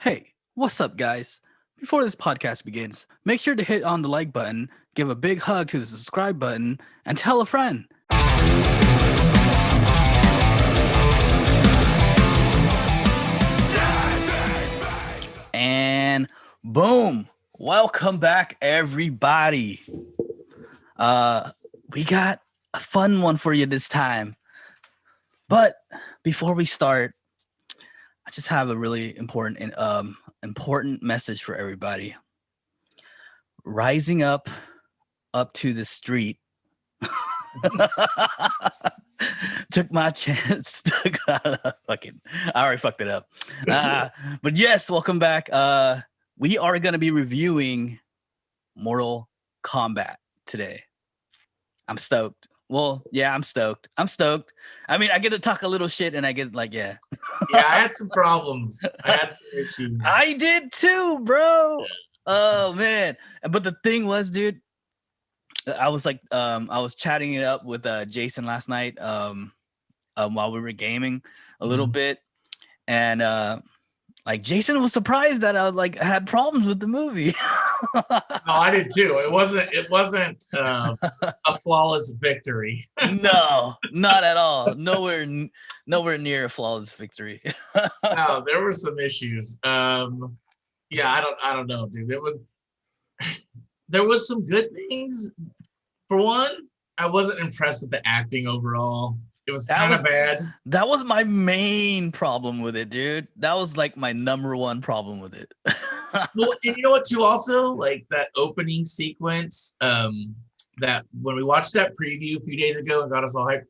Hey, what's up, guys? Before this podcast begins, make sure to hit on the like button, give a big hug to the subscribe button, and tell a friend. And boom! Welcome back, everybody. We got a fun one for you this time. But before we start, I just have a really important message for everybody. Rising up to the street. Took my chance. Fucking, I already fucked it up. But yes, welcome back. We are gonna be reviewing Mortal Kombat today. I'm stoked. Well, yeah, I'm stoked. I mean, I get to talk a little shit, and I get Yeah, I had some problems. I had some issues. I did too, bro. Oh man. But the thing was, dude, I was chatting it up with Jason last night while we were gaming a little bit, and like Jason was surprised that I had problems with the movie. No, I did too. It wasn't a flawless victory. No, not at all. Nowhere near a flawless victory. No, there were some issues. Yeah, I don't know, dude. There was some good things. For one, I wasn't impressed with the acting overall. It was kind of bad. That was my main problem with it, dude. That was like my number one problem with it. Well, and you know what, too, also, like that opening sequence, that when we watched that preview a few days ago and got us all hyped,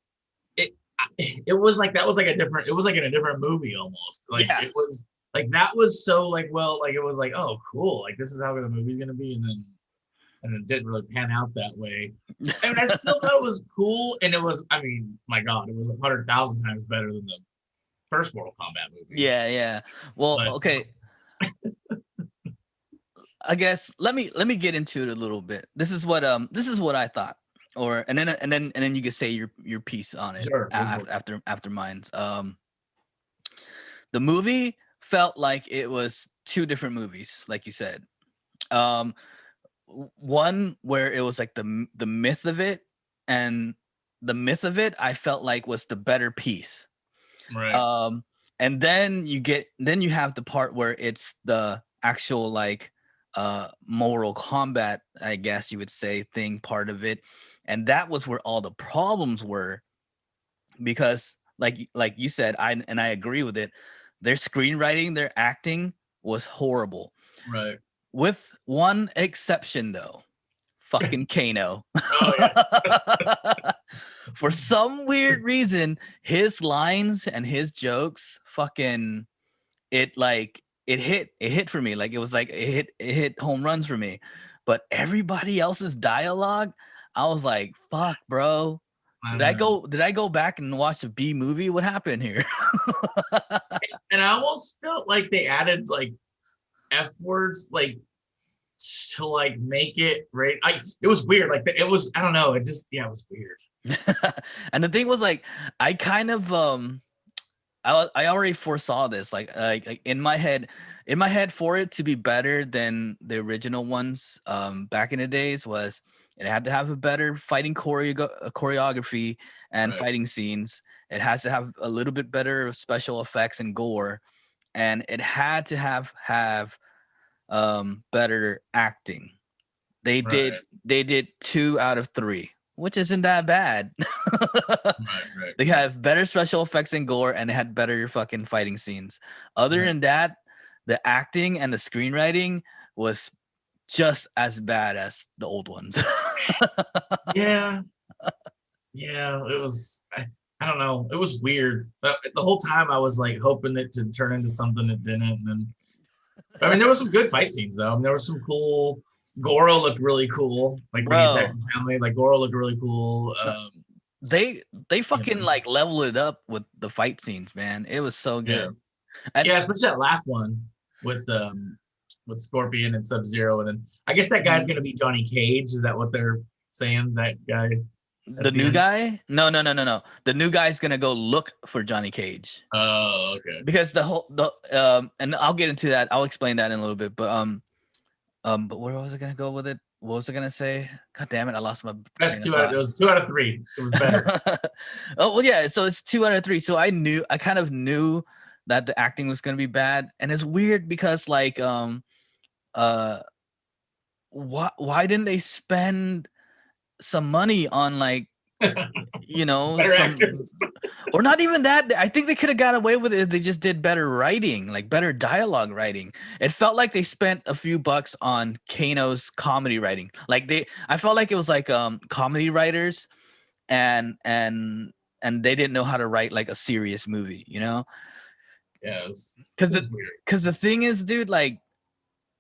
it was like that was like a different, it was like in a different movie almost. Like It was like that was so like, well, like it was like, oh cool, like this is how the movie's gonna be, and it didn't really pan out that way. I mean, I still thought it was cool, and it was, I mean, my God, it was 100,000 times better than the first Mortal Kombat movie. Yeah. Well, okay. I guess let me get into it a little bit. This is what I thought, and then you can say your piece on it. Sure, after mine's. The movie felt like it was two different movies, like you said. One where it was like the myth of it, and the myth of it I felt like was the better piece. Right. And then you have the part where it's the actual like Mortal Kombat, I guess you would say, thing part of it, and that was where all the problems were, because like you said, I agree with it. Their screenwriting, their acting was horrible. Right. With one exception, though, fucking Kano. Oh, yeah. For some weird reason, his lines and his jokes, fucking, it hit for me. Like it was like it hit home runs for me. But everybody else's dialogue, I was like, "Fuck, bro." Did I go back and watch a B movie? What happened here? And I almost felt like they added like F words, like to like make it right. It was weird. Like it was, I don't know. It was weird. And the thing was, like, I kind of I already foresaw this. Like in my head, for it to be better than the original ones back in the days, was it had to have a better fighting choreography and fighting scenes. It has to have a little bit better special effects and gore, and it had to have better acting. They did 2 out of 3, which isn't that bad. Right. They have better special effects and gore, and they had better fucking fighting scenes. Other than that, the acting and the screenwriting was just as bad as the old ones. Yeah, it was. I don't know. It was weird. The whole time I was like hoping it to turn into something it didn't. And then, I mean, there were some good fight scenes though. I mean, there was some cool. Goro looked really cool. Like when he attacked the family, like Goro looked really cool. They fucking like level it up with the fight scenes, man. It was so good. Yeah, especially that last one with Scorpion and Sub-Zero, and then I guess that guy's gonna be Johnny Cage. Is that what they're saying? That guy. The new guy? No. The new guy's gonna go look for Johnny Cage. Oh, okay. Because and I'll get into that. I'll explain that in a little bit. But where was I gonna go with it? What was I gonna say? God damn it! I lost my Best train of thought. It was 2 out of 3. It was better. Oh well, yeah. So it's 2 out of 3. So I kind of knew that the acting was gonna be bad, and it's weird because like why didn't they spend some money on like Better some actors. or not even that. I think they could have got away with it if they just did better writing, like better dialogue writing. It felt like they spent a few bucks on Kano's comedy writing. I felt like it was like comedy writers and they didn't know how to write like a serious movie, Yeah, because the thing is, dude, like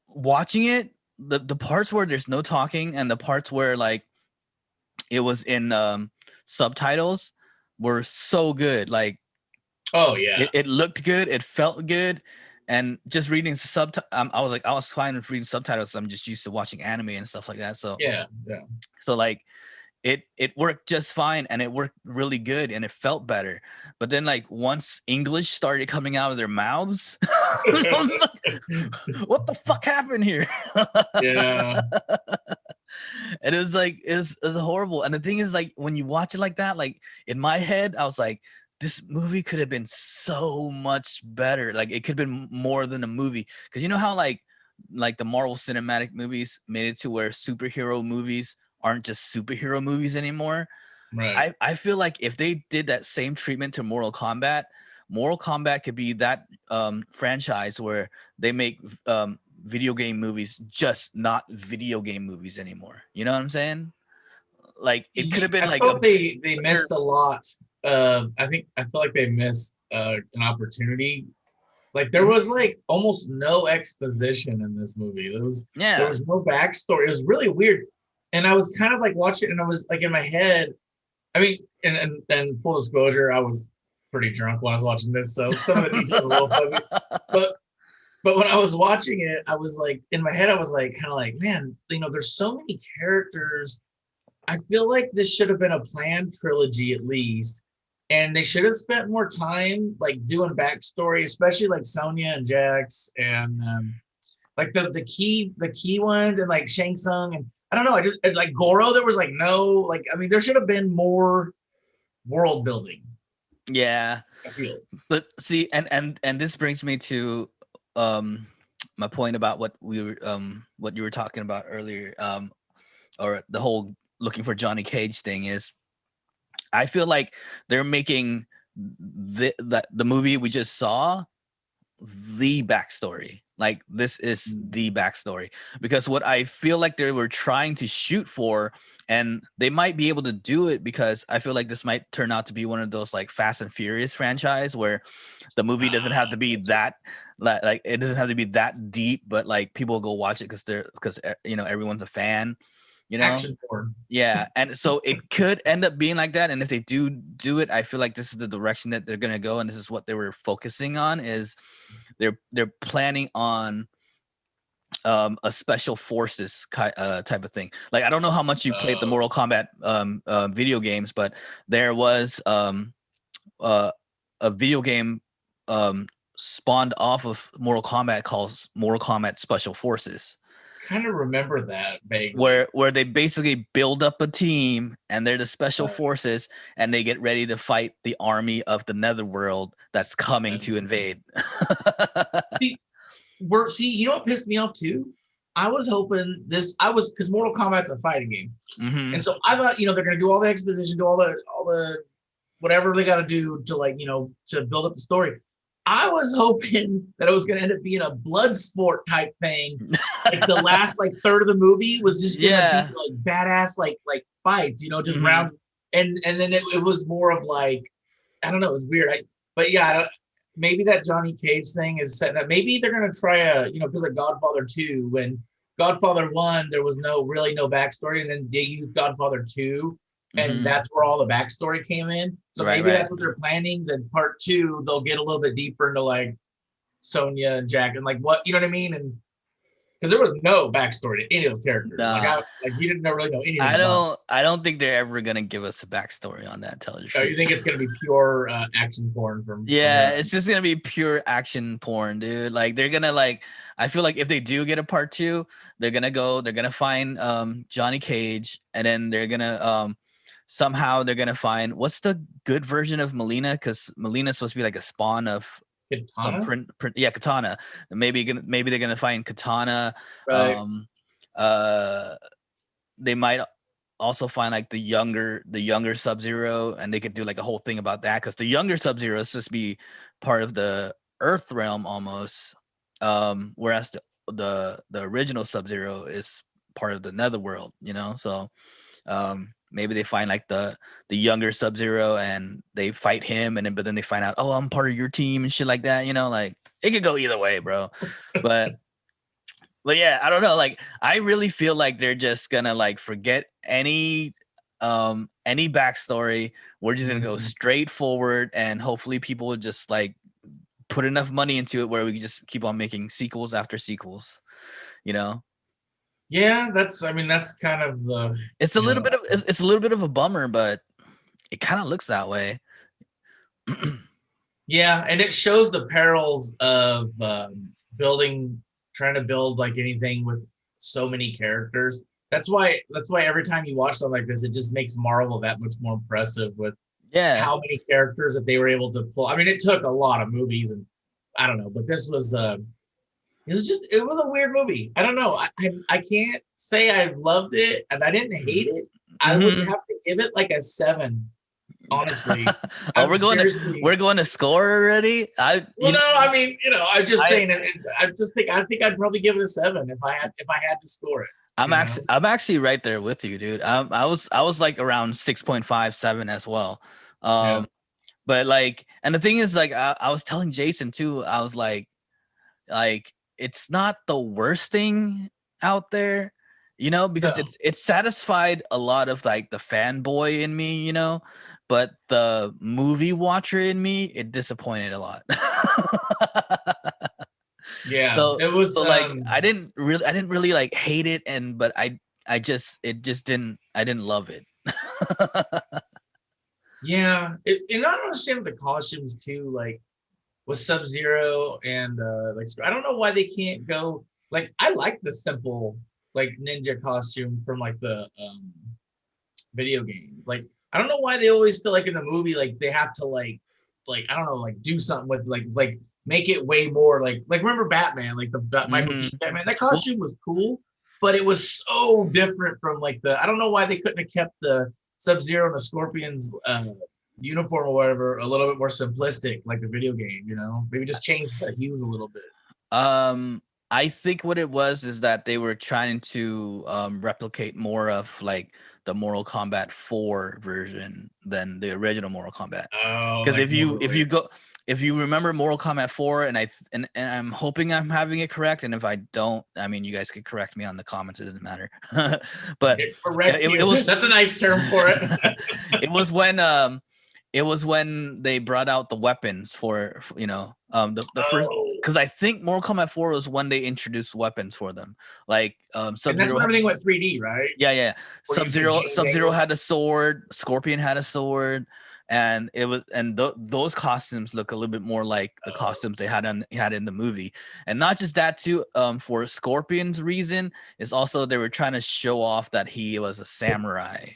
watching it, the parts where there's no talking and the parts where like it was in subtitles were so good. Like, oh yeah, it looked good, it felt good, and just reading I was fine with reading subtitles. I'm just used to watching anime and stuff like that. So yeah. so like it worked just fine, and it worked really good, and it felt better. But then like once English started coming out of their mouths, I was like, what the fuck happened here? Yeah. And it was horrible. And the thing is, like, when you watch it like that, like in my head, I was like, this movie could have been so much better. Like it could have been more than a movie. Because you know how like the Marvel Cinematic movies made it to where superhero movies aren't just superhero movies anymore. Right. I feel like if they did that same treatment to Mortal Kombat could be that franchise where they make video game movies, just not video game movies anymore. You know what I'm saying? Like it could have been I like thought they missed a lot. I feel like they missed an opportunity. Like there was like almost no exposition in this movie. There was no backstory. It was really weird. And I was kind of like watching, and I was like in my head. I mean, and full disclosure, I was pretty drunk when I was watching this, so some of the details are a little fuzzy. But when I was watching it, I was like in my head, I was like kind of like, man, there's so many characters. I feel like this should have been a planned trilogy at least, and they should have spent more time like doing backstory, especially like Sonya and Jax and like the key ones and like Shang Tsung and I don't know. I just like Goro. There was like no like. I mean, there should have been more world building. Yeah, I feel. But see, and this brings me to my point about what you were talking about earlier, or the whole looking for Johnny Cage thing is. I feel like they're making the movie we just saw the backstory. Like this is the backstory, because what I feel like they were trying to shoot for, and they might be able to do it, because I feel like this might turn out to be one of those like Fast and Furious franchise where the movie doesn't have to be that like it doesn't have to be that deep, but like people go watch it because everyone's a fan. Action porn. Yeah, and so it could end up being like that. And if they do it, I feel like this is the direction that they're gonna go, and this is what they were focusing on. Is they're planning on a special forces type of thing. Like I don't know how much you played the Mortal Kombat video games, but there was a video game spawned off of Mortal Kombat called Mortal Kombat Special Forces. Kind of remember that vaguely. Where they basically build up a team, and they're the special forces, and they get ready to fight the army of the Netherworld that's coming to invade. See, you know what pissed me off too? I was hoping because Mortal Kombat's a fighting game, and so I thought they're gonna do all the exposition, do all the whatever they got to do to like to build up the story. I was hoping that it was going to end up being a blood sport type thing. Like the last like third of the movie was just going to be like badass like fights, just rounds. And then it was more of like, I don't know, it was weird. But yeah, maybe that Johnny Cage thing is setting up. Maybe they're going to try because like Godfather 2, when Godfather 1, there was no backstory. And then they used Godfather 2. And that's where all the backstory came in. So maybe that's what they're planning. Then part 2, they'll get a little bit deeper into like Sonya and Jack and like what, you know what I mean? And because there was no backstory to any of those characters. Nah. You didn't really know anything about them. I don't think they're ever gonna give us a backstory on that. Tell you the So truth. you think it's gonna be pure action porn from Yeah, there? it's just gonna be pure action porn, dude. Like they're gonna like. I feel like if they do get a part 2, they're gonna find Johnny Cage, and then they're gonna somehow they're gonna find what's the good version of Melina, because Melina's supposed to be like a spawn of some Katana? Katana. Maybe they're gonna find Katana. Right. They might also find like the younger Sub-Zero, and they could do like a whole thing about that, because the younger Sub-Zero is supposed to be part of the Earth realm almost, whereas the original Sub-Zero is part of the Netherworld, so maybe they find like the younger Sub-Zero and they fight him, and then but then they find out, oh, I'm part of your team and shit like that, like it could go either way, bro. But yeah, I don't know. Like, I really feel like they're just gonna like forget any backstory. We're just gonna go straight forward, and hopefully people will just like put enough money into it where we can just keep on making sequels after sequels. Yeah, that's kind of the. It's a little bit of it's a little bit of a bummer, but it kind of looks that way. Yeah, and it shows the perils of trying to build like anything with so many characters. That's why every time you watch something like this, it just makes Marvel that much more impressive with how many characters that they were able to pull. I mean, it took a lot of movies, and I don't know, but this was it was a weird movie. I don't know. I can't say I loved it and I didn't hate it. I would have to give it like a 7. Honestly. Oh, we're going to score already. I'm just saying it. I think I'd probably give it a 7 if I had to score it. I'm actually right there with you, dude. I was like around 6.5, 7 as well. But like, and the thing is, like, I was telling Jason too. I was like it's not the worst thing out there, because it's satisfied a lot of like the fanboy in me, but the movie watcher in me, it disappointed a lot. Yeah, so it was like I didn't really like hate it, but I just didn't love it. Yeah, and I don't understand the costumes too, like with Sub-Zero and like I don't know why they can't go like I like the simple like ninja costume from like the video games. Like I don't know why they always feel like in the movie like they have to like I don't know, like do something with like make it way more like remember Batman, like the Michael Keaton Batman. That costume was cool, but it was so different from like I don't know why they couldn't have kept the Sub-Zero and the Scorpion's uniform or whatever a little bit more simplistic like the video game, maybe just change the hues a little bit. I think what it was is that they were trying to replicate more of like the Mortal Kombat 4 version than the original Mortal Kombat. Because like if you remember Mortal Kombat 4, and I'm hoping I'm having it correct, and if I don't, I mean, you guys could correct me on the comments. It doesn't matter. But it was that's a nice term for it. It was when they brought out the weapons for the first, because I think Mortal Kombat 4 was when they introduced weapons for them, like Sub-Zero. And that's when everything went 3D, right? Yeah. Sub-Zero had a sword, Scorpion had a sword, and those costumes look a little bit more like the costumes they had in the movie. And not just that too, for Scorpion's reason is also they were trying to show off that he was a samurai,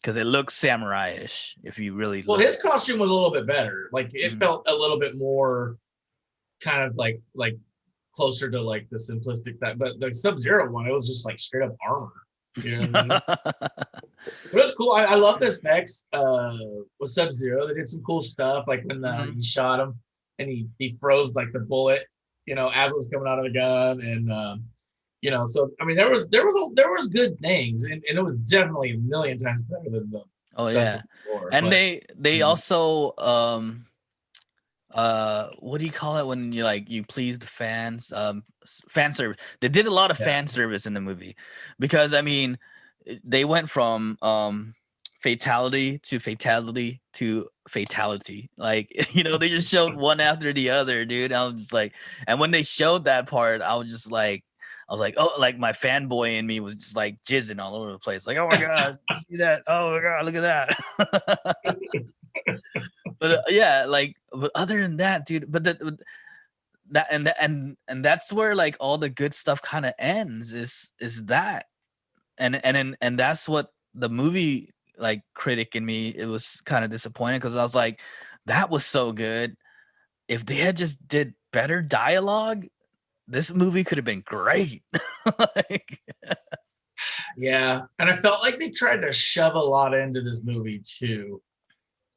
because it looks samurai-ish if you really look. His costume was a little bit better. Like it felt a little bit more kind of like closer to like the simplistic that, but the Sub-Zero one, it was just like straight up armor. It was cool. I love the specs with Sub-Zero. They did some cool stuff, like when he shot him and he froze like the bullet, as it was coming out of the gun, and so I mean there was good things, and it was definitely a million times better than the before, and they also what do you call it when you please the fans, fan service. They did a lot of fan service in the movie, because I mean they went from fatality to fatality to fatality, like they just showed one after the other, dude. I was just like, and when they showed that part, I was just like, I was like, oh, like my fanboy in me was just like jizzing all over the place. Like, oh my god, you see that? Oh my god, look at that. But yeah, like, but other than that, dude, but and that's where like all the good stuff kind of ends is that, and that's what the movie like critic in me, it was kind of disappointed because I was like, that was so good. If they had just did better dialogue, this movie could have been great. Like, Yeah, and I felt like they tried to shove a lot into this movie too.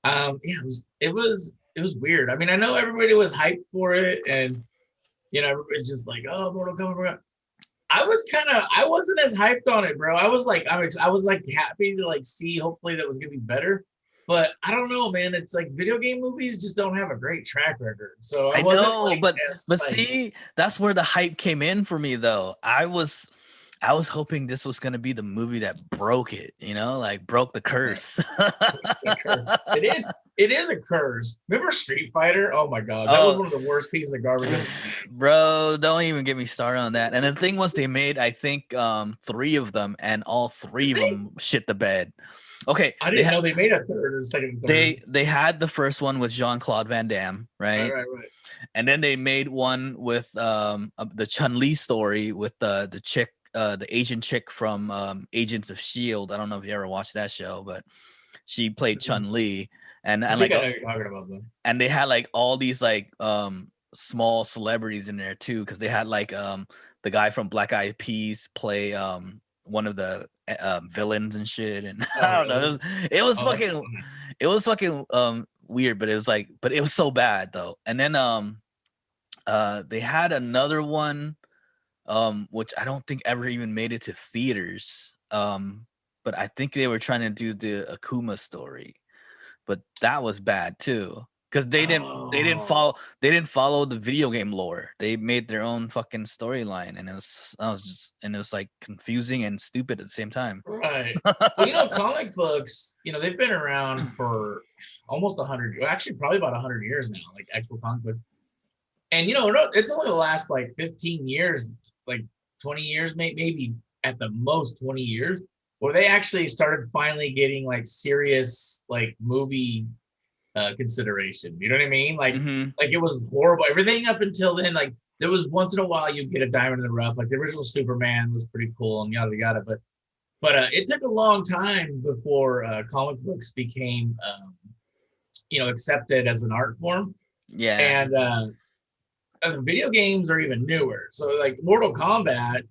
Yeah, it was weird. I mean, I know everybody was hyped for it, and everybody's just like, "Oh, Mortal Kombat." I wasn't as hyped on it, bro. I was like, I was like happy to like see. Hopefully, that was gonna be better. But I don't know, man. It's like video game movies just don't have a great track record. So I I wasn't know, like but as but psyched. see, that's where the hype came in for me though. I was hoping this was gonna be the movie that broke it, like broke the Right. curse. The curse. It is a curse. Remember Street Fighter? Oh my god, that was Oh, one of the worst pieces of garbage I've ever seen. bro, don't even get me started on that. And the thing was, they made, I think, 3 of them, and all 3 Did of they? them shit the bed. Okay, I didn't know they made a third or second and third. they had the first one with Jean-Claude Van Damme, Right, right? right, right. And then they made one with the Chun-Li story with the chick, the Asian chick from Agents of Shield. I don't know if you ever watched that show, but she played Mhm. Chun-Li, and I and think like I know what you're talking about though. and they had like all these like small celebrities in there too, because they had like the guy from Black Eyed Peas play one of the villains and shit, and Oh, I don't know, really? it was Oh, that's fucking funny. weird, but it was like, but it was so bad though. And then they had another one which I don't think ever even made it to theaters, but I think they were trying to do the Akuma story, but that was bad too because Oh, they didn't follow the video game lore. They made their own fucking storyline, and it was like confusing and stupid at the same time. right. Well, comic books, they've been around for almost 100, actually probably about 100 years now, like actual comic books. And it's only the last like 15 years, like 20 years, maybe at the most 20 years, where they actually started finally getting like serious like movie consideration. You know what I mean? Hmm. Like it was horrible. Everything up until then, like there was once in a while you'd get a diamond in the rough. Like the original Superman was pretty cool and yada yada. But it took a long time before comic books became accepted as an art form. Yeah. And the video games are even newer. So like Mortal Kombat,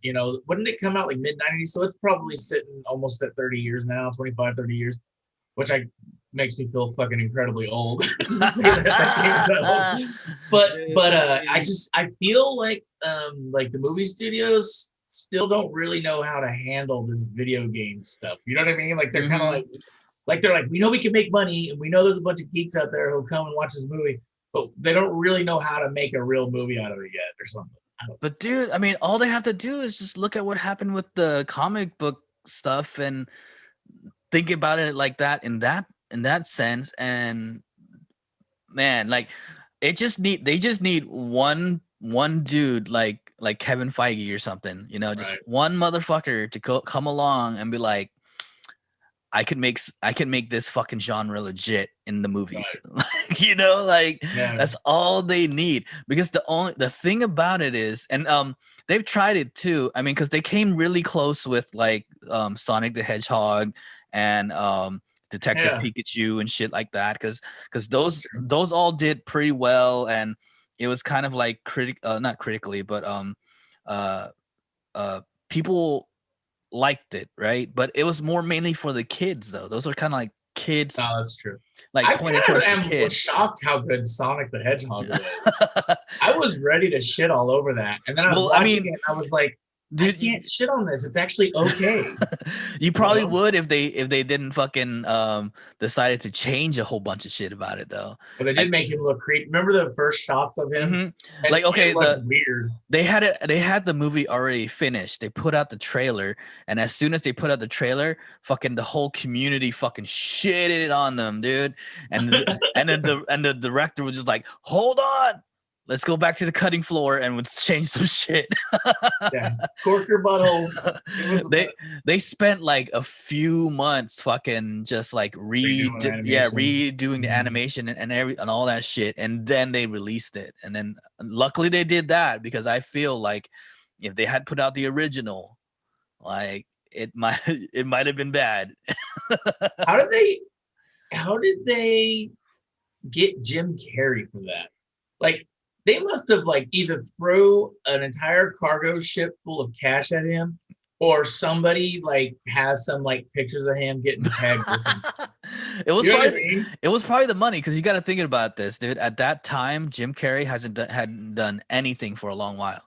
wouldn't it come out like mid 90s? So it's probably sitting almost at 30 years now, 25, 30 years, which makes me feel fucking incredibly old to say that game's that old. But I feel like the movie studios still don't really know how to handle this video game stuff. You know what I mean? Like they're kind of Hmm. like they're like, we know we can make money and we know there's a bunch of geeks out there who'll come and watch this movie, but they don't really know how to make a real movie out of it yet or something. I don't But dude, I mean, all they have to do is just look at what happened with the comic book stuff and think about it like that, in that sense. And man, like they just need one dude like Kevin Feige or something, just Right. one motherfucker to come along and be like, I can make this fucking genre legit in the movies. Right. Like, like Yeah. that's all they need. Because the thing about it is, and they've tried it too. I mean, because they came really close with like Sonic the Hedgehog and Detective Yeah. Pikachu and shit like that. Because That's true. those all did pretty well, and it was kind of like not critically, but uh uh people liked it, right? But it was more mainly for the kids, though. Those are kind of like No, kids, that's true. like I pointed kind of towards the was kids. shocked how good Sonic the Hedgehog was. I was ready to shit all over that. And then I was Well, I watching mean, it and I was like, I dude, can't shit on this. It's actually okay. you You probably know? would if they didn't fucking decided to change a whole bunch of shit about it, though. But they did Like, make him look creepy. Remember the first shots of him? mhm. And Like, okay, it looked weird. they had the movie already finished. They put out the trailer, and as soon as they put out the trailer, fucking the whole community fucking shitted on them, dude. And the director was just like, hold on, let's go back to the cutting floor and let's change some shit. Yeah, cork your buttholes. They spent like a few months fucking just like redoing the animation and all that shit, and then they released it. And then luckily they did that, because I feel like if they had put out the original, like it might have been bad. How did they get Jim Carrey for that? Like, they must have like either throw an entire cargo ship full of cash at him, or somebody like has some like pictures of him getting pegged or something. It was probably the money, because you got to think about this, dude. At that time, Jim Carrey hadn't done anything for a long while.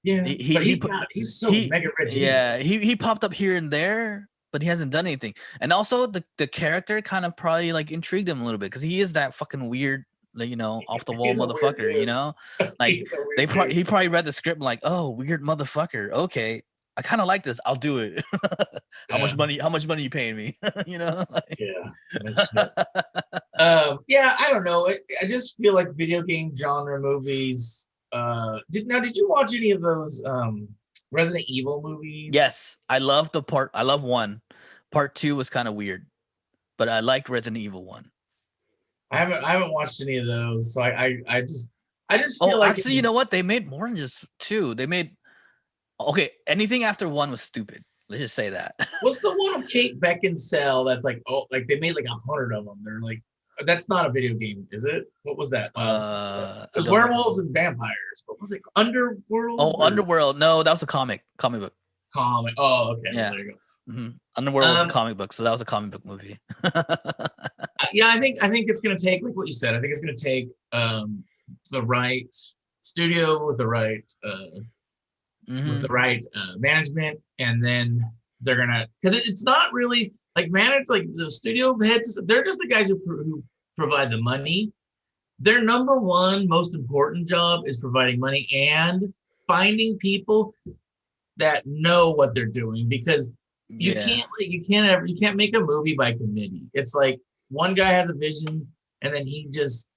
He's so mega rich. Yeah, he popped up here and there, but he hasn't done anything. And also the character kind of probably like intrigued him a little bit, because he is that fucking weird, like, you know, off the wall motherfucker, you know? Like he probably read the script and like, oh, weird motherfucker. Okay, I kind of like this. I'll do it. How much money you paying me? You know? Like, yeah, I don't know. I just feel like video game genre movies. Did you watch any of those Resident Evil movies? Yes, I love one. Part 2 was kind of weird, but I liked Resident Evil 1. I haven't watched any of those, so I just feel like actually, you know what? They made more than just 2. They made anything after 1 was stupid. Let's just say that. What's the one of Kate Beckinsale that's like, oh, like they made like 100 of them? They're like, that's not a video game, is it? What was that? There's werewolves and vampires. What was it? Underworld? Underworld. No, that was a comic book. Comic. Oh, okay. Yeah. There you go. Mm-hmm. Underworld was a comic book, so that was a comic book movie. Yeah, I think it's gonna take, like what you said. I think it's gonna take the right studio with the right management, and then they're gonna, because it's not really like the studio heads. They're just the guys who provide the money. Their number one most important job is providing money and finding people that know what they're doing, because you can't make a movie by committee. It's like one guy has a vision and then he just,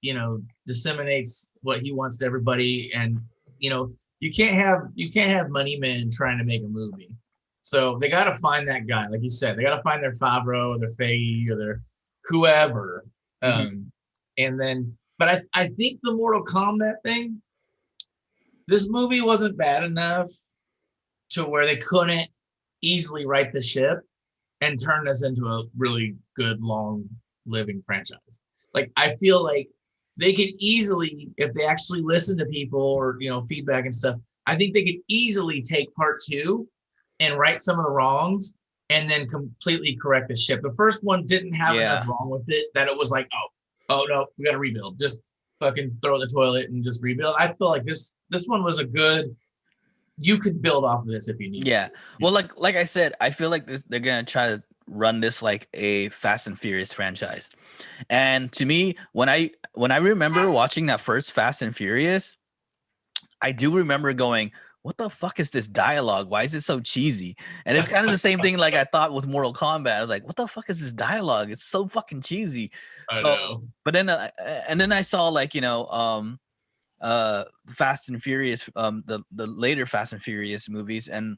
disseminates what he wants to everybody, and you can't have money men trying to make a movie. So they got to find that guy, like you said. They got to find their Favreau or their Feige or their whoever. And then, but I think the Mortal Kombat thing, this movie wasn't bad enough to where they couldn't easily right the ship and turn this into a really good, long living franchise. Like, I feel like they could easily, if they actually listen to people or, feedback and stuff, I think they could easily take part 2 and right some of the wrongs and then completely correct the ship. The first one didn't have enough wrong with it that it was like, oh no, we got to rebuild. Just fucking throw it in the toilet and just rebuild. I feel like this one was a good, you could build off of this if you need to. Well, like I said, I feel like they're gonna try to run this like a Fast and Furious franchise. And to me, when I remember watching that first Fast and Furious, I do remember going, what the fuck is this dialogue? Why is it so cheesy? And it's kind of the same thing like I thought with Mortal Kombat. I was like, what the fuck is this dialogue? It's so fucking cheesy. I know. But then and then I saw like, Fast and Furious, the later Fast and Furious movies, and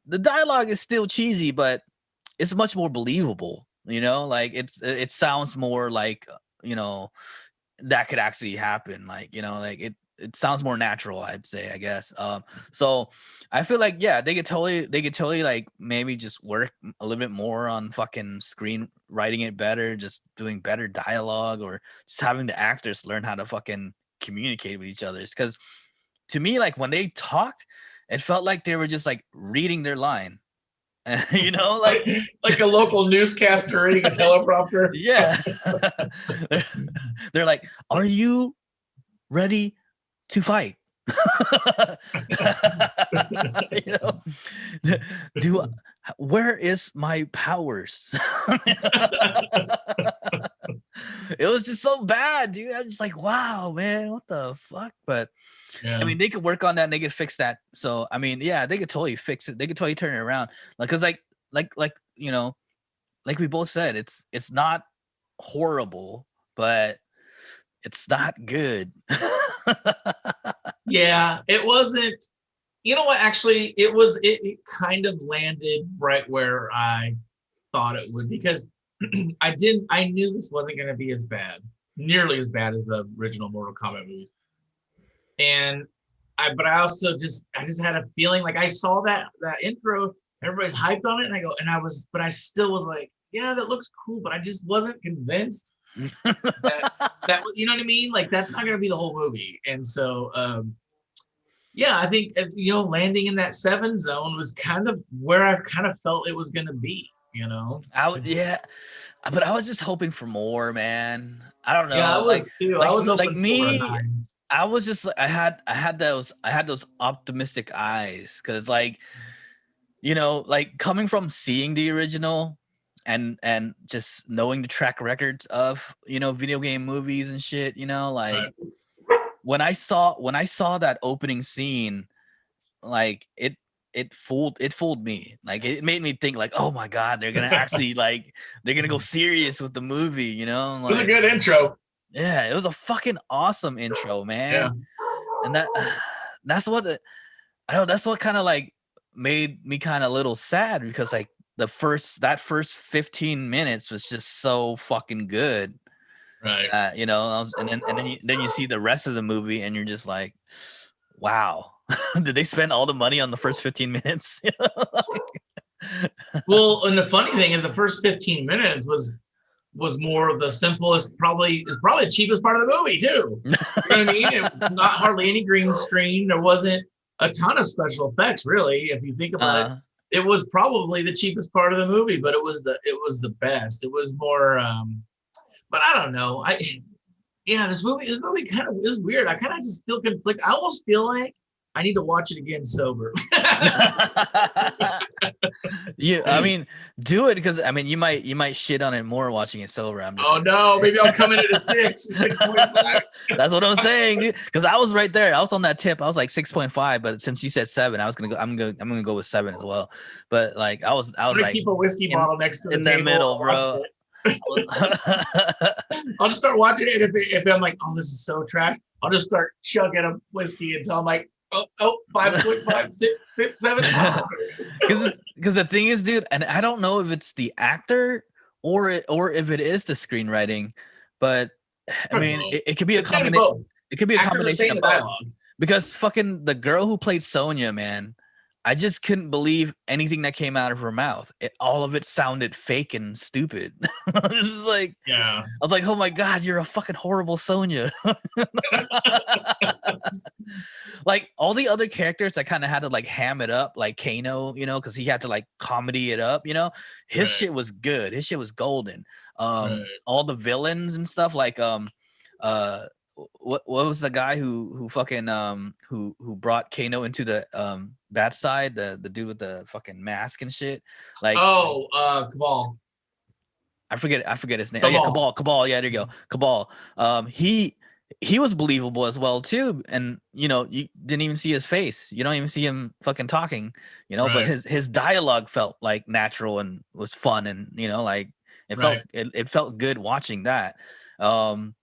the dialogue is still cheesy, but it's much more believable. Like it sounds more like that could actually happen. Like like it sounds more natural, I'd say, I guess. So I feel like they could totally like maybe just work a little bit more on fucking screen writing it better, just doing better dialogue, or just having the actors learn how to fucking communicate with each other. Because to me, like when they talked, it felt like they were just like reading their line. Like a local newscaster reading a teleprompter. Yeah. They're like, are you ready to fight? Where is my powers? It was just so bad, dude. I was just like, wow, man, what the fuck? But I mean, they could work on that and they could fix that. So I mean, they could totally fix it. They could totally turn it around. Like, cause like we both said, it's not horrible, but it's not good. Yeah, it wasn't. You know what? Actually, it kind of landed right where I thought it would because I knew this wasn't going to be as bad, nearly as bad as the original Mortal Kombat movies. And but I just had a feeling like I saw that intro, everybody's hyped on it, and but I still was like, yeah, that looks cool, but I just wasn't convinced that you know what I mean? Like that's not going to be the whole movie. And so, yeah, I think landing in that 7 zone was kind of where I kind of felt it was going to be. Yeah, but I was just hoping for more, man. I don't Yeah, I know, was too. I was like hoping for a me. 9. I was just I had those optimistic eyes because like like coming from seeing the original and just knowing the track records of video game movies and shit, like Right. when I saw that opening scene, like it fooled me. Like it made me think like, oh my god, they're gonna actually like they're gonna go serious with the movie, It was a like good intro. yeah, it was a fucking awesome intro, Yeah. man. And that's what I don't know, that's what kind of like made me kind of a little sad because like that first 15 minutes was just so fucking good. Right. And then you see the rest of the movie and you're just like, wow. Did they spend all the money on the first 15 minutes? Well, and the funny thing is, the first 15 minutes was more of the simplest, probably the cheapest part of the movie too. You know what I mean? Not hardly any green screen. There wasn't a ton of special effects, really. If you think about it, it was probably the cheapest part of the movie, but it was the best. It was more. But I don't know. This movie kind of is weird. I kind of just feel conflict. I almost feel like I need to watch it again sober. Yeah, I mean, do it because I mean you might shit on it more watching it sober. I'm just no, maybe I'll come in at a 6 or 6.5. That's what I'm saying, dude. Because I was right there. I was on that tip. I was like 6.5, but since you said 7, I was gonna go. I'm gonna go with 7 as well. But like I was I'm gonna like keep a whiskey bottle next to the in table the middle, bro. I'll just start watching it. If I'm like, oh, this is so trash, I'll just start chugging a whiskey until I'm like, 5.5, 6, 7. Because the thing is, dude, and I don't know if it's the actor or if it is the screenwriting, but I mean, it could be a combination. It could be a combination of both. Because fucking the girl who played Sonya, man, I just couldn't believe anything that came out of her mouth. All of it sounded fake and stupid. I was just like, yeah. I was like, oh my god, you're a fucking horrible Sonya. Like all the other characters, I kind of had to like ham it up, like Kano, because he had to like comedy it up. His shit was good. His shit was golden. All the villains and stuff, like what was the guy who fucking who brought Kano into the bad side, the dude with the fucking mask and shit, like Cabal. I forget his name. Cabal. Oh, yeah, Cabal, yeah, there you go. Cabal. He was believable as well too, and you didn't even see his face. You don't even see him fucking talking, but his dialogue felt like natural and was fun, and like it felt good watching that. And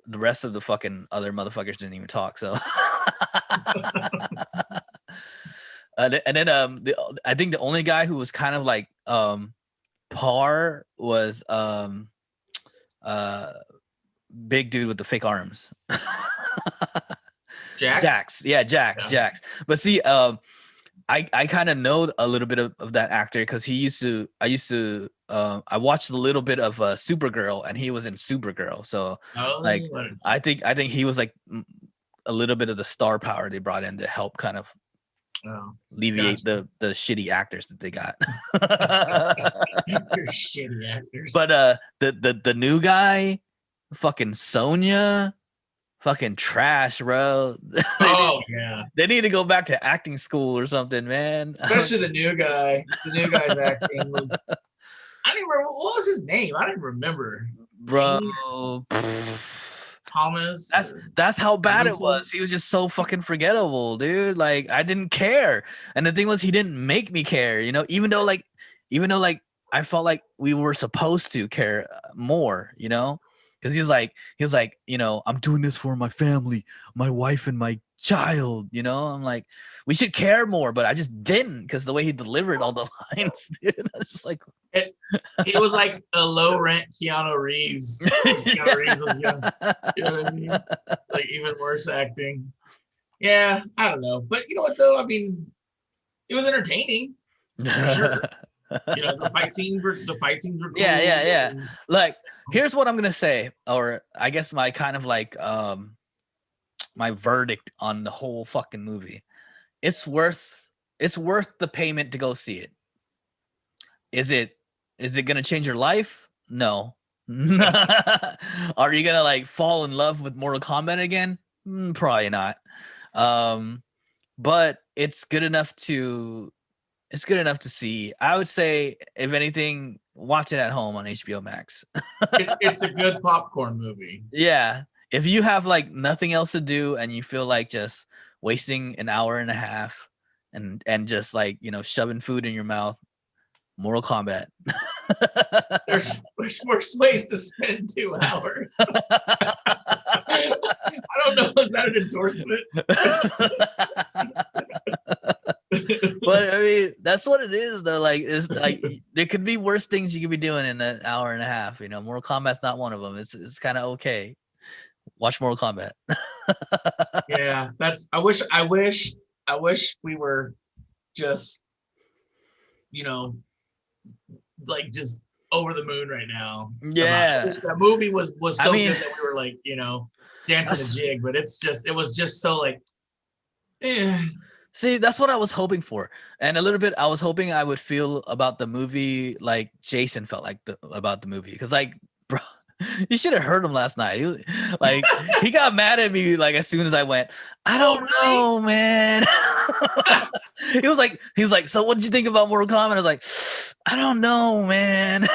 the rest of the fucking other motherfuckers didn't even talk. So, and then I think the only guy who was kind of like par was big dude with the fake arms. Jax. But see, I kind of know a little bit of that actor because I watched a little bit of Supergirl, and he was in Supergirl. So like I think he was like a little bit of the star power they brought in to help kind of alleviate the shitty actors that they got. You're shitty actors. But the new guy, fucking Sonya, fucking trash, bro. They need to go back to acting school or something, man. Especially the new guy. The new guy's acting was. I don't even remember what was his name. I don't even remember, bro. Thomas. That's how bad it was. He was just so fucking forgettable, dude. Like I didn't care, and the thing was, he didn't make me care. Even though I felt like we were supposed to care more. because he was like, you know, I'm doing this for my family, my wife and my child. You know, I'm like, we should care more, but I just didn't because the way he delivered all the lines, dude, I was just like, He was like a low rent Keanu Reeves. Keanu Reeves was young. You know what I mean? Like even worse acting. Yeah, I don't know, but you know what though? I mean, it was entertaining for sure. You know, the fight scenes were cool. Yeah. Like, here's what I'm gonna say, or I guess my kind of like my verdict on the whole fucking movie. It's worth the payment to go see it. Is it gonna change your life? No. Are you gonna like fall in love with Mortal Kombat again? Probably not. But it's good enough to see. I would say, if anything, watch it at home on HBO Max. It's a good popcorn movie. Yeah. If you have like nothing else to do and you feel like just wasting an hour and a half and just like, you know, shoving food in your mouth, Mortal Kombat. There's worse ways to spend 2 hours. I don't know. Is that an endorsement? But I mean, that's what it is though. Like, it's like there could be worse things you could be doing in an hour and a half. You know, Mortal Kombat's not one of them. It's kind of okay. Watch Mortal Kombat. Yeah, that's. I wish we were just, you know, like just over the moon right now. Yeah, that movie was so good that we were like, you know, dancing a jig, but it was just so like, eh. See, that's what I was hoping for. And a little bit, I was hoping I would feel about the movie like Jason felt like about the movie. Because, like, bro, you should have heard him last night. He got mad at me, like, as soon as I went, I don't know, man. he was like, so what did you think about Mortal Kombat? I was like, I don't know, man.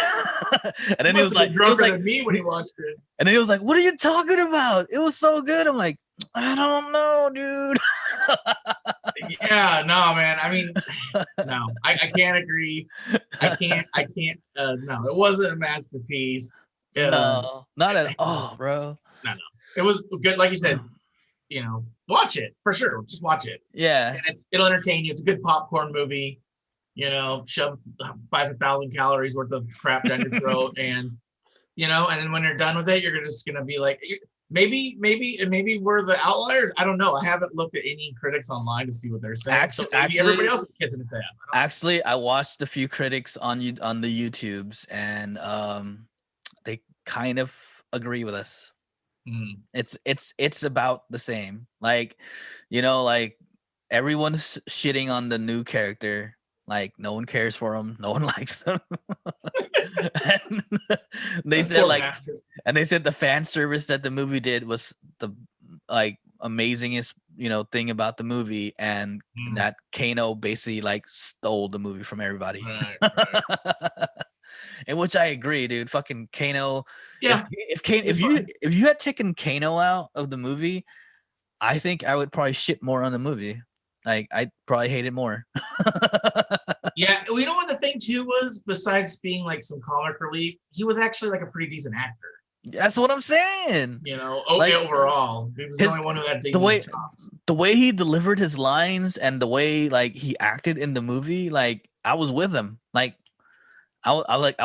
And then he was like, than me when he watched it. And then he was like, what are you talking about? It was so good. I'm like, I don't know, dude. Yeah, no, man. I mean, no, I can't agree. I can't. No, it wasn't a masterpiece. No, not at all, bro. No. It was good, like you said. You know, watch it for sure. Just watch it. Yeah, and it'll entertain you. It's a good popcorn movie. You know, shove 5,000 calories worth of crap down your throat, and you know, and then when you're done with it, you're just gonna be like, maybe we're the outliers. I don't know. I haven't looked at any critics online to see what they're saying. Actually, everybody else is kissing its ass. Actually, I watched a few critics on the YouTubes, and they kind of agree with us. It's about the same. Like, you know, like everyone's shitting on the new character. Like, no one cares for him. No one likes him. And they said and they said the fan service that the movie did was the like amazingest, you know, thing about the movie, and that Kano basically like stole the movie from everybody. Right. In which I agree, dude. Fucking Kano. Yeah. If you had taken Kano out of the movie, I think I would probably shit more on the movie. Like, I'd probably hate it more. Yeah, you know what the thing too was, besides being like some comic relief, he was actually like a pretty decent actor. That's what I'm saying. You know, overall, he was the only one who had the way he delivered his lines and the way like he acted in the movie, like I was with him. Like I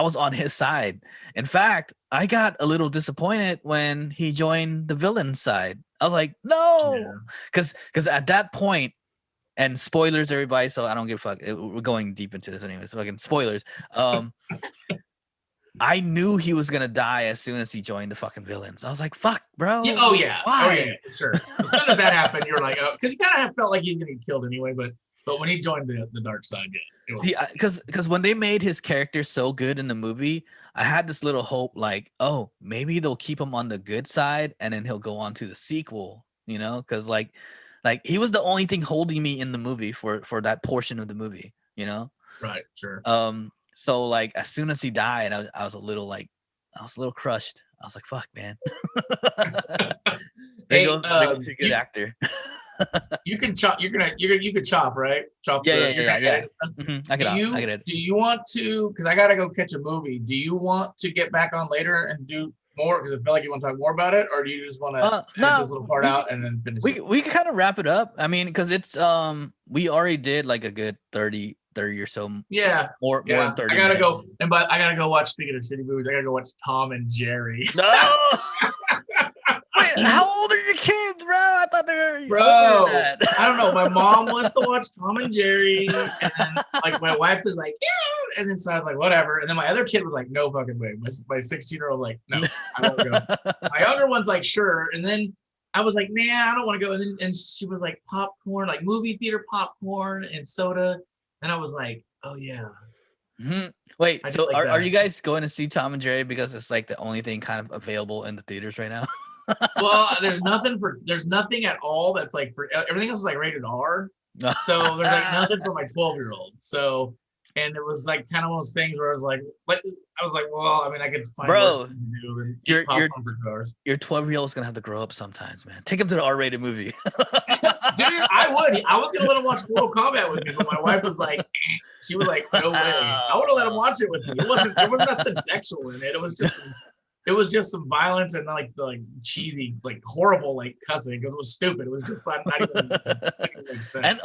was on his side. In fact, I got a little disappointed when he joined the villain side. I was like, no, because at that point. And spoilers, everybody. So I don't give a fuck. We're going deep into this anyway. So fucking spoilers. I knew he was gonna die as soon as he joined the fucking villains. I was like, "Fuck, bro." Yeah, why? Oh yeah, sure. As soon as that happened, you're like, "Oh," because you kind of felt like he was gonna get killed anyway. But when he joined the dark side, yeah. See, because when they made his character so good in the movie, I had this little hope, like, oh, maybe they'll keep him on the good side, and then he'll go on to the sequel. You know, because like he was the only thing holding me in the movie for that portion of the movie, you know? Right, sure. So like as soon as he died, I was a little crushed. I was like, fuck, man. Hey, goes a good actor. You can chop. You could chop, right? Chop. Yeah. Mm-hmm. I get it. Do you want to? Because I gotta go catch a movie. Do you want to get back on later and do more? Because I feel like you want to talk more about it, or do you just want to edit No, this little part out and then finish it? we can kind of wrap it up. I mean, because it's we already did like a good 30 or so, Yeah, more than 30 I gotta minutes. go, but I gotta go watch. Speaking of shitty movies, I gotta go watch Tom and Jerry. No. Wait, how old are your kids, bro? I thought they were Bro, older than that. I don't know. My mom wants to watch Tom and Jerry, and then like my wife is like, yeah, and then so I was like, whatever. And then my other kid was like, no fucking way. My 16-year-old like, no, I won't go. My younger one's like, sure. And then I was like, nah, I don't want to go. And she was like, popcorn, like movie theater popcorn and soda. And I was like, oh yeah. Mm-hmm. Wait, so like are you guys going to see Tom and Jerry because it's like the only thing kind of available in the theaters right now? Well, there's nothing at all that's like for everything else is like rated R. So there's like nothing for my 12-year-old. So, and it was like kind of one of those things where I was like, well, I mean, I could find worse things to do than eat popcorn for 2 hours. Your 12-year-old's gonna have to grow up sometimes, man. Take him to the R-rated movie. Dude, I would. I was gonna let him watch Mortal Kombat with me, but my wife was like, she was like, no way. I would have let him watch it with me. There was nothing sexual in it. It was just some violence and like cheesy, like horrible, like cussing because it was stupid. It was just not even make sense.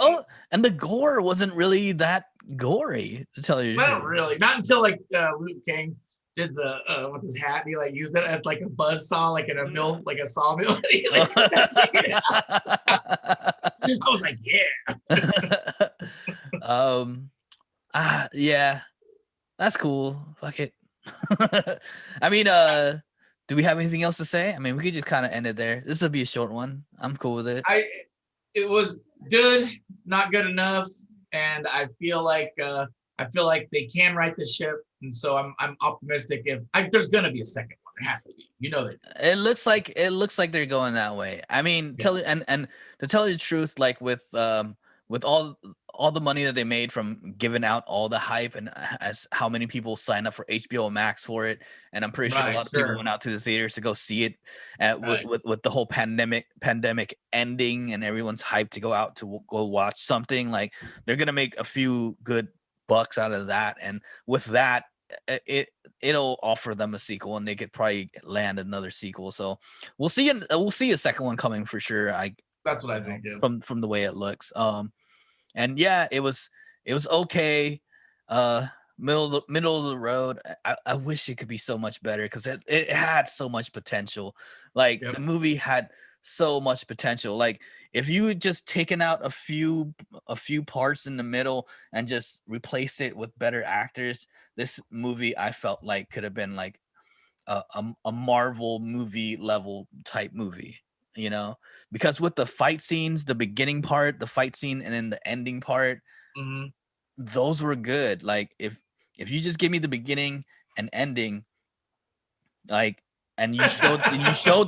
And the gore wasn't really that gory, to tell you the truth. Not really. Not until like Luke King did the with his hat. He like used it as like a buzz saw, like in a mill, like a sawmill. I was like, yeah. Yeah, that's cool. Fuck it. I mean, do we have anything else to say? I mean, we could just kind of end it there. This will be a short one. I'm cool with it. It was good, not good enough, and I feel like they can right the ship, and so I'm optimistic. There's gonna be a second one, there has to be. You know that. It looks like they're going that way. I mean, Yeah. and to tell you the truth, like with all the money that they made from giving out all the hype and as how many people signed up for HBO Max for it, and I'm pretty sure a lot of people went out to the theaters to go see it with the whole pandemic ending and everyone's hyped to go out to go watch something. Like they're gonna make a few good bucks out of that, and with that it'll offer them a sequel and they could probably land another sequel. So we'll see a second one coming for sure. That's what I think, yeah. From the way it looks. And yeah, it was okay. Middle of the road. I wish it could be so much better because it had so much potential. Like the movie had so much potential. Like if you had just taken out a few parts in the middle and just replaced it with better actors, this movie I felt like could have been like a Marvel movie level type movie. You know, because with the fight scenes, the beginning part, the fight scene, and then the ending part, those were good. Like if you just give me the beginning and ending, like, and you showed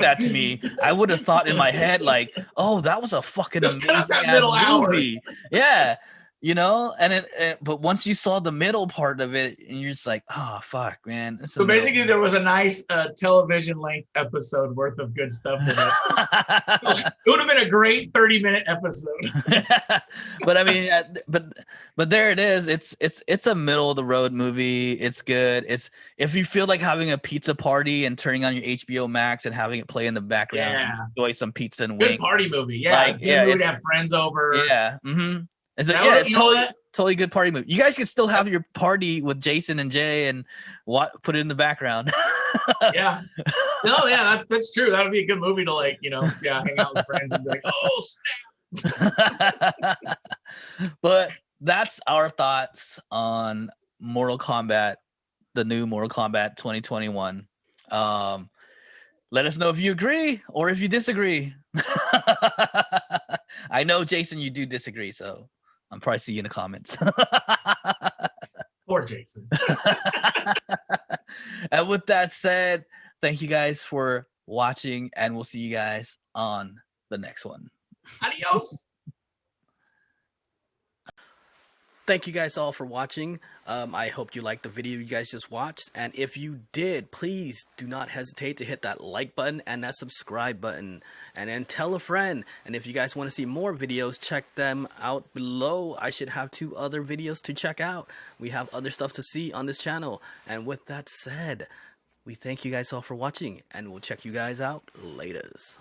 that to me, I would have thought in my head like, oh, that was a fucking amazing ass movie. Yeah. You know, and but once you saw the middle part of it, and you're just like, oh fuck, man. So basically, there was a nice television length episode worth of good stuff in it. It would have been a great 30-minute episode. But I mean, but there it is. It's a middle of the road movie. It's good. It's if you feel like having a pizza party and turning on your HBO Max and having it play in the background, enjoy some pizza and wings. Good party movie. Yeah, like, we'd have friends over. Yeah. Mm-hmm. It's totally good party movie. You guys can still have your party with Jason and Jay and put it in the background. Yeah. No, yeah, that's true. That would be a good movie to like, hang out with friends and be like, oh snap. But that's our thoughts on Mortal Kombat, the new Mortal Kombat 2021. Let us know if you agree or if you disagree. I know, Jason, you do disagree, so I'm probably see you in the comments. Poor Jason. And with that said, thank you guys for watching, and we'll see you guys on the next one. Adios. Thank you guys all for watching. I hope you liked the video you guys just watched. And if you did, please do not hesitate to hit that like button and that subscribe button. And then tell a friend. And if you guys want to see more videos, check them out below. I should have 2 other videos to check out. We have other stuff to see on this channel. And with that said, we thank you guys all for watching, and we'll check you guys out laters.